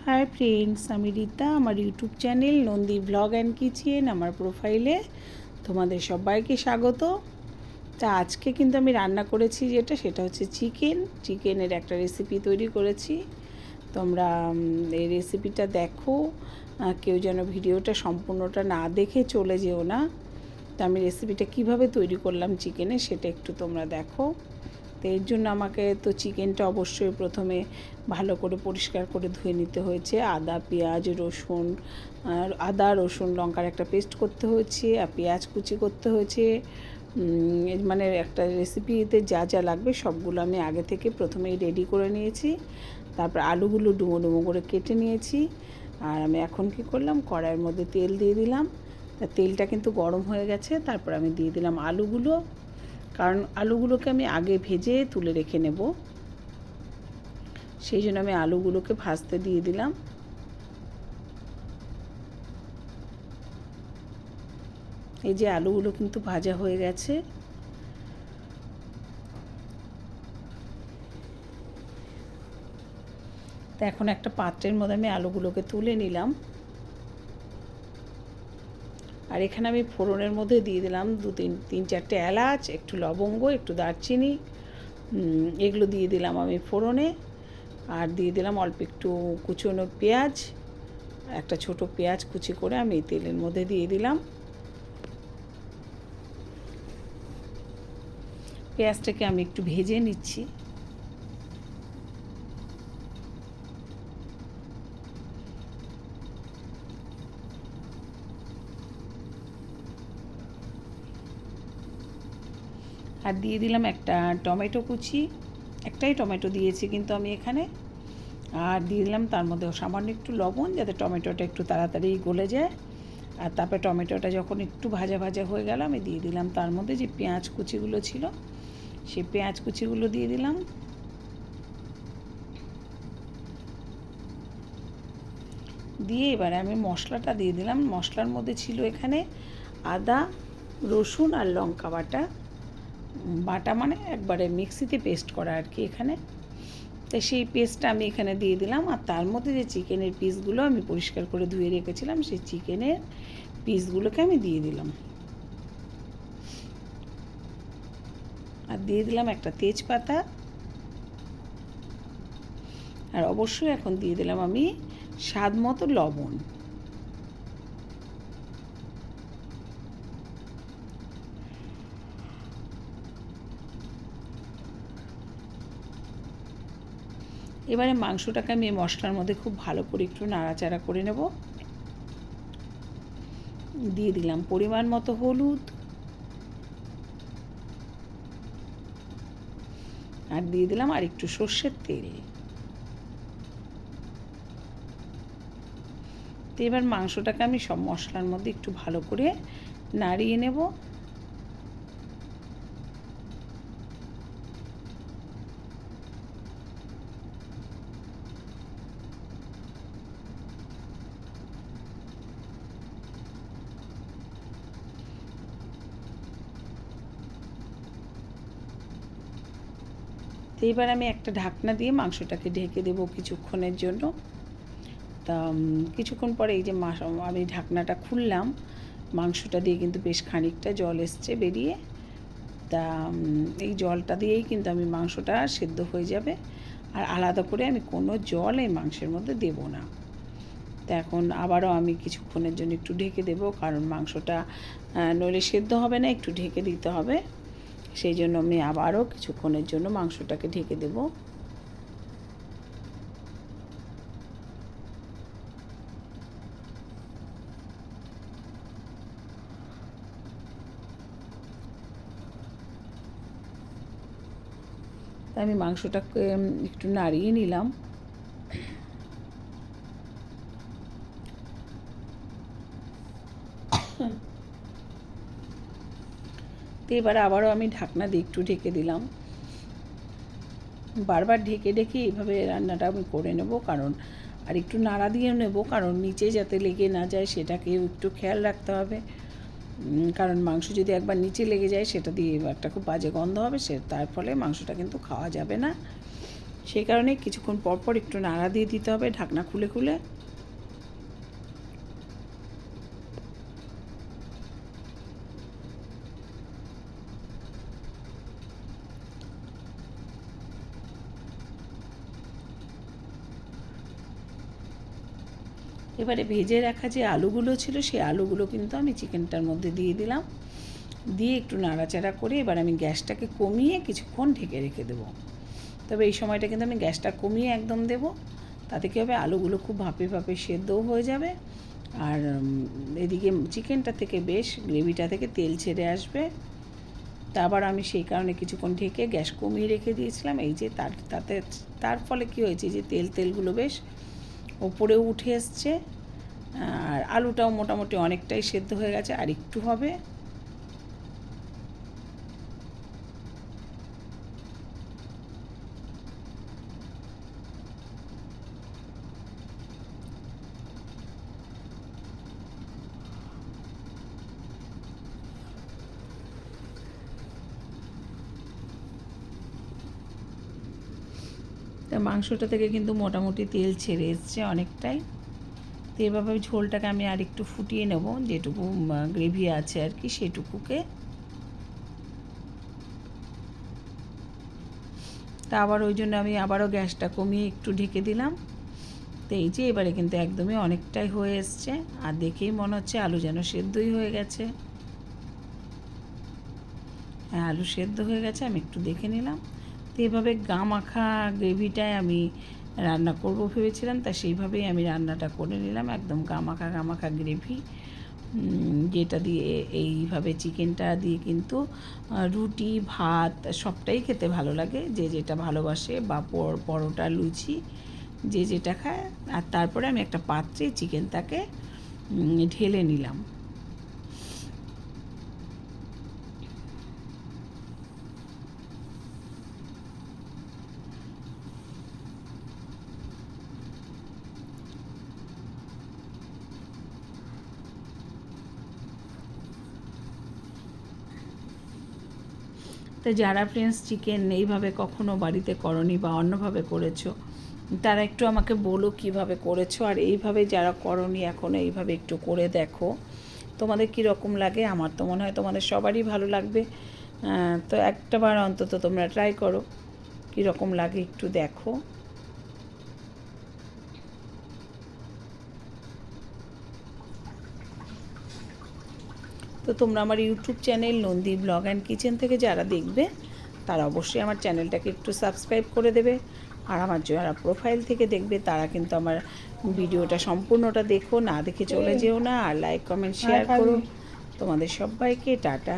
Hi friends, আমি রীতা। আমার YouTube channel Nandi blog and kitchen, আমার প্রোফাইলে তোমাদের সবাইকে স্বাগত। তা আজকে কিন্তু আমি রান্না করেছি সেটা হচ্ছে চিকেনের একটা রেসিপি তৈরি করেছি। তোমরা এই রেসিপিটা দেখো, কেউ যেন ভিডিওটা সম্পূর্ণটা না দেখে চলে যেও না। তো আমি রেসিপিটা কিভাবে তৈরি করলাম চিকেনে সেটা একটু তোমরা দেখো। তো এর জন্য আমাকে তো চিকেনটা অবশ্যই প্রথমে ভালো করে পরিষ্কার করে ধুয়ে নিতে হয়েছে। আদা রসুন লঙ্কার একটা পেস্ট করতে হয়েছে, আর পেঁয়াজ কুচি করতে হয়েছে। মানে একটা রেসিপিতে যা যা লাগবে সবগুলো আমি আগে থেকে প্রথমেই রেডি করে নিয়েছি। তারপর আলুগুলো ডুমো ডুমো করে কেটে নিয়েছি। আর আমি এখন কী করলাম, কড়াইয়ের মধ্যে তেল দিয়ে দিলাম। তা তেলটা কিন্তু গরম হয়ে গেছে। তারপর আমি দিয়ে দিলাম আলুগুলো, কারণ আলুগুলোকে আমি আগে ভেজে তুলে রেখে নেব, সেই জন্য আমি আলুগুলোকে ভাজতে দিয়ে দিলাম। এই যে আলুগুলো কিন্তু ভাজা হয়ে গেছে। তো এখন একটা পাত্রের মধ্যে আমি আলুগুলোকে তুলে নিলাম। আর এখানে আমি ফোড়নের মধ্যে দিয়ে দিলাম তিন চারটে এলাচ, একটু লবঙ্গ, একটু দারচিনি, এগুলো দিয়ে দিলাম আমি ফোড়নে। আর দিয়ে দিলাম অল্প একটু কুচনো পেঁয়াজ, একটা ছোট পেঁয়াজ কুচি করে আমি এই তেলের মধ্যে দিয়ে দিলাম। পেঁয়াজটাকে আমি একটু ভেজে নিচ্ছি। আর দিয়ে দিলাম একটা টমেটো কুচি, একটাই টমেটো দিয়েছি কিন্তু আমি এখানে। আর দিয়ে দিলাম তার মধ্যে সামান্য একটু লবণ, যাতে টমেটোটা একটু তাড়াতাড়ি গলে যায়। আর তারপরে টমেটোটা যখন একটু ভাজা ভাজা হয়ে গেল, আমি দিয়ে দিলাম তার মধ্যে যে পেঁয়াজ কুচিগুলো ছিল, সেই পেঁয়াজ কুচিগুলো দিয়ে দিলাম। দিয়ে এবারে আমি মশলাটা দিয়ে দিলাম। মশলার মধ্যে ছিল এখানে আদা রসুন আর লঙ্কা বাটা মানে একবারে মিক্সিতে পেস্ট করা আর কি এখানে। তো সেই পেস্টটা আমি এখানে দিয়ে দিলাম। আর তার মধ্যে যে চিকেনের পিসগুলো আমি পরিষ্কার করে ধুয়ে রেখেছিলাম, সেই চিকেনের পিসগুলোকে আমি দিয়ে দিলাম। আর দিয়ে দিলাম একটা তেজপাতা। আর অবশ্যই এখন দিয়ে দিলাম আমি স্বাদ মতো লবণ। এবারে মাংসটাকে আমি মশলার মধ্যে খুব ভালো করে একটু নাড়াচাড়া করে নেব। দিয়ে দিলাম পরিমাণ মতো হলুদ, আর দিয়ে দিলাম আর একটু সর্ষের তেল। তো এবার মাংসটাকে আমি সব মশলার মধ্যে একটু ভালো করে নাড়িয়ে নেব। তো এবার আমি একটা ঢাকনা দিয়ে মাংসটাকে ঢেকে দেবো কিছুক্ষণের জন্য। তা কিছুক্ষণ পরে এই যে আমি ঢাকনাটা খুললাম, মাংসটা দিয়ে কিন্তু বেশ খানিকটা জল এসছে বেরিয়ে। তা এই জলটা দিয়েই কিন্তু আমি মাংসটা সেদ্ধ হয়ে যাবে। আর আলাদা করে আমি কোনো জল এই মাংসের মধ্যে দেব না। তা এখন আবারও আমি কিছুক্ষণের জন্য একটু ঢেকে দেব, কারণ মাংসটা নইলে সেদ্ধ হবে না, একটু ঢেকে দিতে হবে। সেই জন্য আমি আবারও কিছুক্ষণের জন্য মাংসটাকে ঢেকে দেব। তাই আমি মাংসটাকে একটু নাড়িয়ে নিলাম। তো এবার আবারও আমি ঢাকনা দিয়ে একটু ঢেকে দিলাম। বারবার ঢেকে ঢেকে এইভাবে রান্নাটা আমি করে নেব, কারণ আর একটু নাড়া দিয়ে নেব, কারণ নিচে যাতে লেগে না যায় সেটাকেও একটু খেয়াল রাখতে হবে। কারণ মাংস যদি একবার নিচে লেগে যায় সেটা দিয়ে একটা খুব বাজে গন্ধ হবে, তার ফলে মাংসটা কিন্তু খাওয়া যাবে না। সেই কারণে কিছুক্ষণ পর পর একটু নাড়া দিয়ে দিতে হবে ঢাকনা খুলে খুলে। এবারে ভেজে রাখা যে আলুগুলো ছিল সেই আলুগুলো কিন্তু আমি চিকেনটার মধ্যে দিয়ে দিলাম, দিয়ে একটু নাড়াচাড়া করে এবার আমি গ্যাসটাকে কমিয়ে কিছুক্ষণ ঢেকে রেখে দেবো। তবে এই সময়টা কিন্তু আমি গ্যাসটা কমিয়ে একদম দেব, তাতে কী হবে আলুগুলো খুব ভাপে ভাপে সেদ্ধও হয়ে যাবে, আর এদিকে চিকেনটা থেকে বেশ গ্রেভিটা থেকে তেল ছেড়ে আসবে। তা আবার আমি সেই কারণে কিছুক্ষণ ঢেকে গ্যাস কমিয়ে রেখে দিয়েছিলাম। এই যে তার ফলে কী হয়েছে যে তেলগুলো বেশ ওপরেও উঠে এসছে, আর আলুটাও মোটামুটি অনেকটাই সেদ্ধ হয়ে গেছে, আর একটু হবে। তা মাংসটা থেকে কিন্তু মোটামুটি তেল ছেড়ে এসছে অনেকটাই। তো এভাবে ঝোলটাকে আমি আর একটু ফুটিয়ে নেব, যেটুকু গ্রেভি আছে আর কি সেটুকুকে। তা আবার ওই জন্য আমি আবারও গ্যাসটা কমিয়ে একটু ঢেকে দিলাম। তো এই যে এবারে কিন্তু একদমই অনেকটাই হয়ে এসছে, আর দেখেই মনে হচ্ছে আলু যেন সেদ্ধই হয়ে গেছে। হ্যাঁ, আলু সেদ্ধ হয়ে গেছে, আমি একটু দেখে নিলাম। তো এভাবে গা মাখা গ্রেভিটায় আমি রান্না করব ভেবেছিলাম, তা সেইভাবেই আমি রান্নাটা করে নিলাম, একদম গা মাখা গ্রেভি, যেটা দিয়ে এইভাবে চিকেনটা দিয়ে কিন্তু রুটি ভাত সবটাই খেতে ভালো লাগে, যে যেটা ভালোবাসে, বা পরোটা লুচি যে যেটা খায়। আর তারপরে আমি একটা পাত্রে চিকেনটাকে ঢেলে নিলাম। তো যারা ফ্রেন্ডস চিকেন এইভাবে কখনো বাড়িতে করনি বা অন্যভাবে করেছো, তারা একটু আমাকে বলো কিভাবে করেছো, আর এইভাবে যারা করনি এখনও এইভাবে একটু করে দেখো তোমাদের কীরকম লাগে। আমার তো মনে হয় তোমাদের সবারই ভালো লাগবে। তো একটাবার অন্তত তোমরা ট্রাই করো, কীরকম লাগে একটু দেখো। তো তোমরা আমার YouTube channel Nandi blog and kitchen থেকে যারা দেখবে তারা অবশ্যই আমার চ্যানেলটাকে একটু সাবস্ক্রাইব করে দেবে, আর আমার যারা প্রোফাইল থেকে দেখবে তারা কিন্তু আমার ভিডিওটা সম্পূর্ণটা দেখো, না দেখে চলে যেও না, আর লাইক কমেন্ট শেয়ার করো। তোমাদের সবাইকে টাটা।